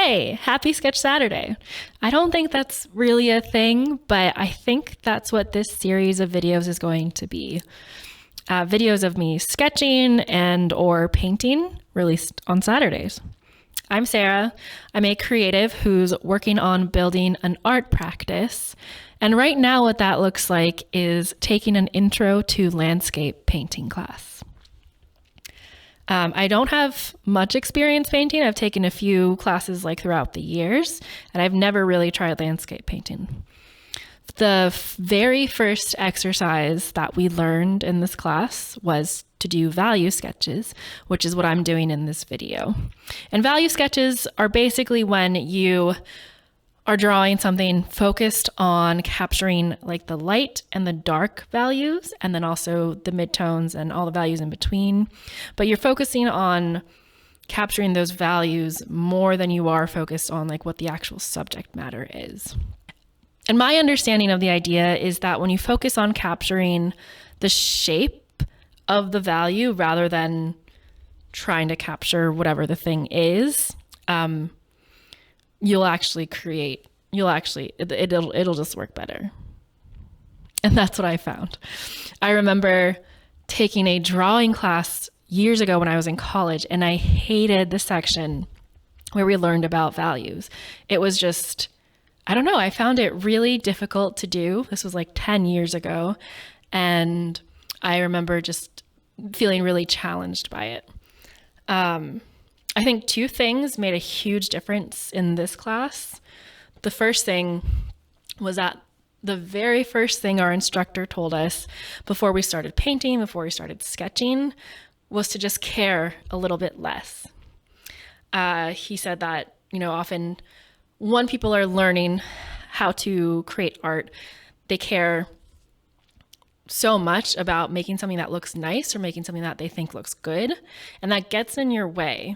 Hey, happy Sketch Saturday. I don't think that's really a thing, but I think that's what this series of videos is going to be. Videos of me sketching and or painting released on Saturdays. I'm Sarah. I'm a creative who's working on building an art practice. And right now what that looks like is taking an intro to landscape painting class. I don't have much experience painting. I've taken a few classes throughout the years, and I've never really tried landscape painting. The very first exercise that we learned in this class was to do value sketches, which is what I'm doing in this video. And value sketches are basically when you are drawing something focused on capturing the light and the dark values, and then also the midtones and all the values in between. But you're focusing on capturing those values more than you are focused on what the actual subject matter is. And my understanding of the idea is that when you focus on capturing the shape of the value rather than trying to capture whatever the thing is, it'll just work better. And that's what I found. I remember taking a drawing class years ago when I was in college, and I hated the section where we learned about values. It was just, I don't know, I found it really difficult to do. This was 10 years ago. And I remember just feeling really challenged by it. I think two things made a huge difference in this class. The first thing was that the very first thing our instructor told us before we started painting, before we started sketching, was to just care a little bit less. He said that, often when people are learning how to create art, they care so much about making something that looks nice or making something that they think looks good, and that gets in your way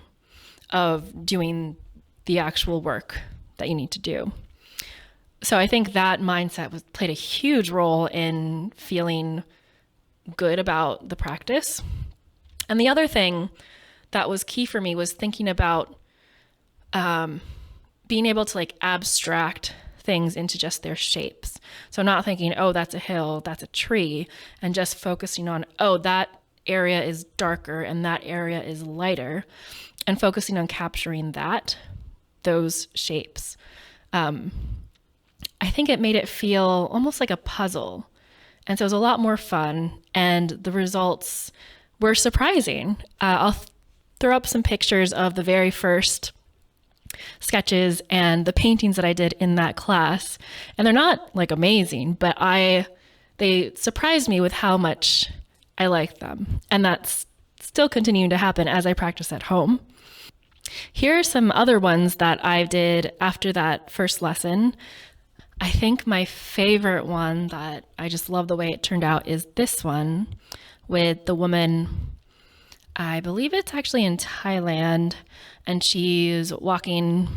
of doing the actual work that you need to do. So I think that mindset played a huge role in feeling good about the practice. And the other thing that was key for me was thinking about being able to abstract things into just their shapes. So not thinking, oh, that's a hill, that's a tree, and just focusing on, oh, that area is darker and that area is lighter, and focusing on capturing those shapes. I think it made it feel almost like a puzzle. And so it was a lot more fun, and the results were surprising. I'll throw up some pictures of the very first sketches and the paintings that I did in that class. And they're not amazing, but they surprised me with how much I liked them. And that's still continuing to happen as I practice at home. Here are some other ones that I did after that first lesson. I think my favorite one that I just love the way it turned out is this one with the woman, I believe it's actually in Thailand, and she's walking,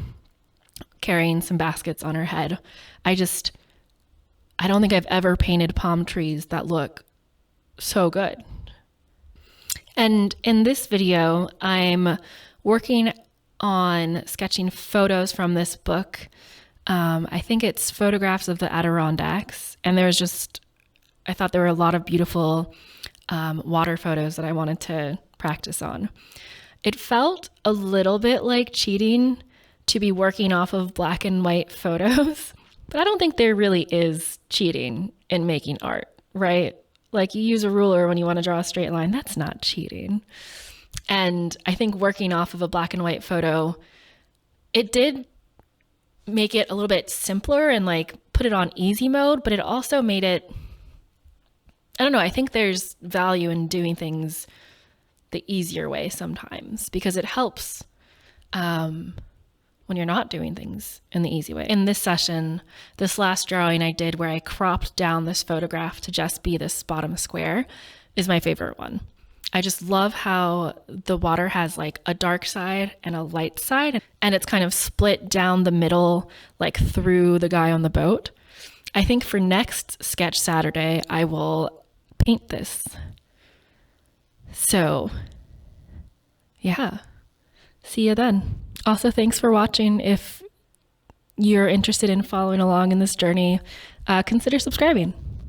carrying some baskets on her head. I don't think I've ever painted palm trees that look so good. And in this video, I'm working on sketching photos from this book. I think it's Photographs of the Adirondacks. And I thought there were a lot of beautiful water photos that I wanted to practice on. It felt a little bit like cheating to be working off of black and white photos, but I don't think there really is cheating in making art, right? You use a ruler when you want to draw a straight line, that's not cheating. And I think working off of a black and white photo, it did make it a little bit simpler and put it on easy mode, but it also made it, I don't know, I think there's value in doing things the easier way sometimes, because it helps when you're not doing things in the easy way. In this session, this last drawing I did where I cropped down this photograph to just be this bottom square is my favorite one. I just love how the water has a dark side and a light side, and it's kind of split down the middle, through the guy on the boat. I think for next Sketch Saturday, I will paint this. So yeah, See you then. Also, thanks for watching. If you're interested in following along in this journey, consider subscribing.